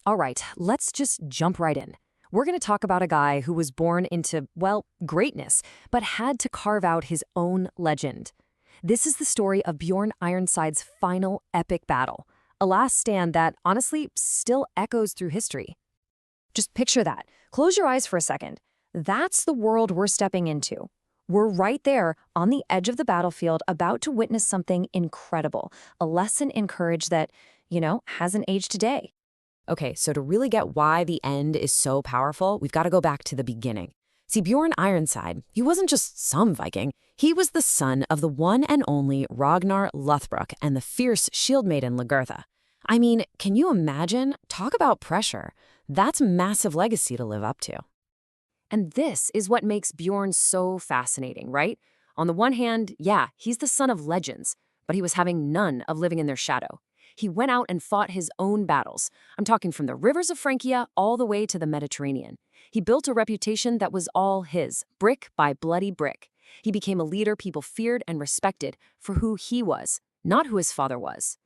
All right, let's just jump right in. We're going to talk about a guy who was born into, well, greatness, but had to carve out his own legend. This is the story of Bjorn Ironside's final epic battle, a last stand that, honestly, still echoes through history. Just picture that. Close your eyes for a second. That's the world we're stepping into. We're right there on the edge of the battlefield about to witness something incredible, a lesson in courage that, hasn't aged today. Okay, so to really get why the end is so powerful, we've got to go back to the beginning. See, Bjorn Ironside, he wasn't just some Viking. He was the son of the one and only Ragnar Lothbrok and the fierce shield maiden Lagertha. I mean, can you imagine? Talk about pressure. That's a massive legacy to live up to. And this is what makes Bjorn so fascinating, right? On the one hand, yeah, he's the son of legends, but he was having none of living in their shadow. He went out and fought his own battles. I'm talking from the rivers of Francia all the way to the Mediterranean. He built a reputation that was all his, brick by bloody brick. He became a leader people feared and respected for who he was, not who his father was.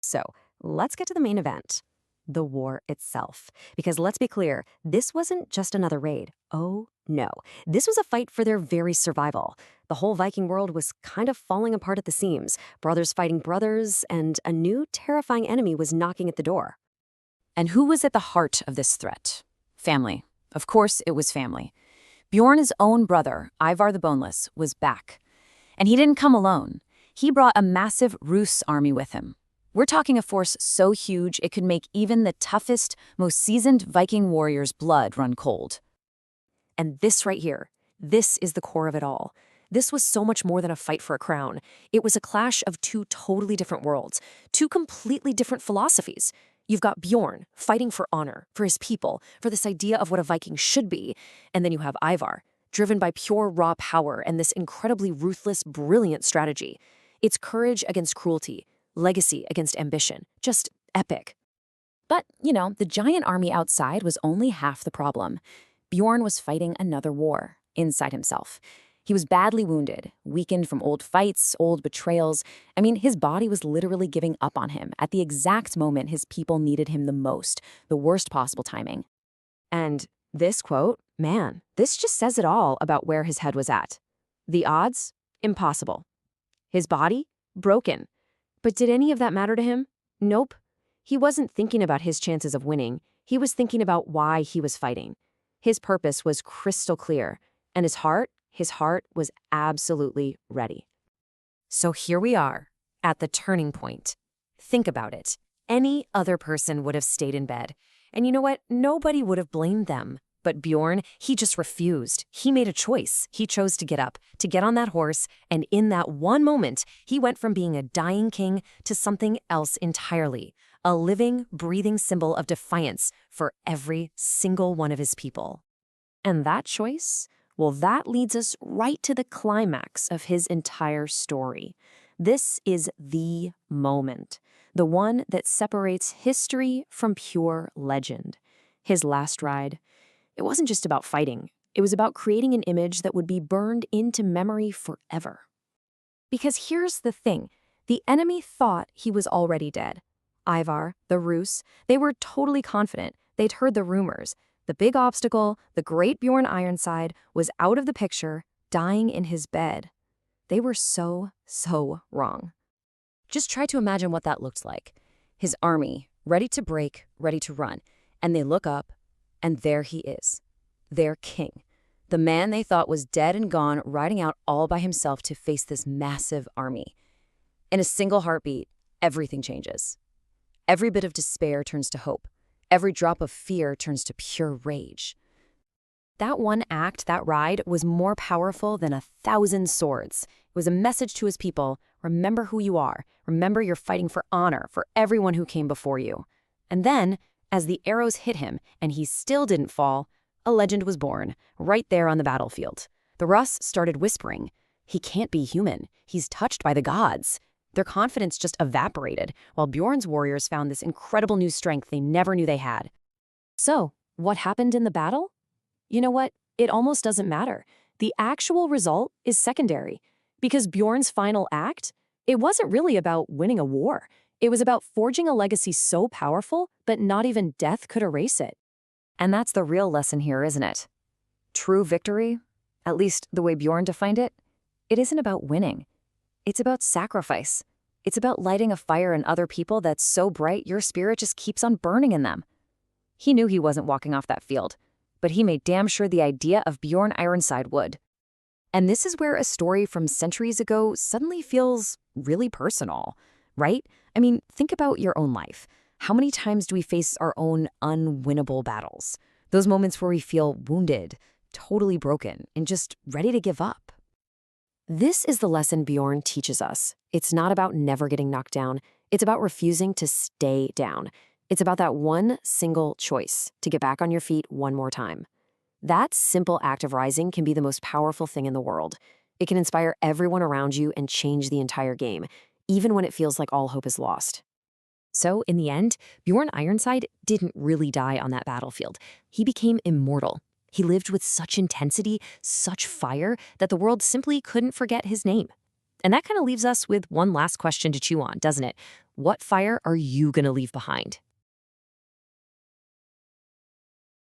So, let's get to the main event. The war itself. Because let's be clear, this wasn't just another raid. Oh, no. This was a fight for their very survival. The whole Viking world was kind of falling apart at the seams, brothers fighting brothers, and a new terrifying enemy was knocking at the door. And who was at the heart of this threat? Family. Of course, it was family. Bjorn's own brother, Ivar the Boneless, was back. And he didn't come alone. He brought a massive Rus army with him. We're talking a force so huge it could make even the toughest, most seasoned Viking warrior's blood run cold. And this right here, this is the core of it all. This was so much more than a fight for a crown. It was a clash of two totally different worlds, two completely different philosophies. You've got Bjorn fighting for honor, for his people, for this idea of what a Viking should be. And then you have Ivar, driven by pure raw power and this incredibly ruthless, brilliant strategy. It's courage against cruelty, legacy against ambition. Just epic. But, the giant army outside was only half the problem. Bjorn was fighting another war inside himself. He was badly wounded, weakened from old fights, old betrayals. I mean, his body was literally giving up on him at the exact moment his people needed him the most, the worst possible timing. And this quote, man, this just says it all about where his head was at. The odds? Impossible. His body? Broken. But did any of that matter to him? Nope. He wasn't thinking about his chances of winning. He was thinking about why he was fighting. His purpose was crystal clear, and his heart was absolutely ready. So here we are, at the turning point. Think about it. Any other person would have stayed in bed. And you know what? Nobody would have blamed them. But Bjorn, he just refused. He made a choice. He chose to get up, to get on that horse, and in that one moment, he went from being a dying king to something else entirely, a living, breathing symbol of defiance for every single one of his people. And that choice? Well, that leads us right to the climax of his entire story. This is the moment, the one that separates history from pure legend. His last ride. It wasn't just about fighting. It was about creating an image that would be burned into memory forever. Because here's the thing. The enemy thought he was already dead. Ivar, the Rus, they were totally confident. They'd heard the rumors. The big obstacle, the great Bjorn Ironside, was out of the picture, dying in his bed. They were so wrong. Just try to imagine what that looked like. His army, ready to break, ready to run. And they look up, and there he is, their king, the man they thought was dead and gone, riding out all by himself to face this massive army. In a single heartbeat, everything changes. Every bit of despair turns to hope. Every drop of fear turns to pure rage. That one act, that ride, was more powerful than 1,000 swords. It was a message to his people, remember who you are. Remember you're fighting for honor, for everyone who came before you. And then, as the arrows hit him and he still didn't fall, a legend was born, right there on the battlefield. The Rus started whispering, he can't be human, he's touched by the gods. Their confidence just evaporated, while Bjorn's warriors found this incredible new strength they never knew they had. So, what happened in the battle? You know what? It almost doesn't matter. The actual result is secondary. Because Bjorn's final act, it wasn't really about winning a war. It was about forging a legacy so powerful that not even death could erase it. And that's the real lesson here, isn't it? True victory, at least the way Bjorn defined it, it isn't about winning. It's about sacrifice. It's about lighting a fire in other people that's so bright your spirit just keeps on burning in them. He knew he wasn't walking off that field, but he made damn sure the idea of Bjorn Ironside would. And this is where a story from centuries ago suddenly feels really personal, right? I mean, think about your own life. How many times do we face our own unwinnable battles? Those moments where we feel wounded, totally broken, and just ready to give up. This is the lesson Bjorn teaches us. It's not about never getting knocked down. It's about refusing to stay down. It's about that one single choice to get back on your feet one more time. That simple act of rising can be the most powerful thing in the world. It can inspire everyone around you and change the entire game, even when it feels like all hope is lost. So, in the end, Bjorn Ironside didn't really die on that battlefield. He became immortal. He lived with such intensity, such fire, that the world simply couldn't forget his name. And that kind of leaves us with one last question to chew on, doesn't it? What fire are you going to leave behind?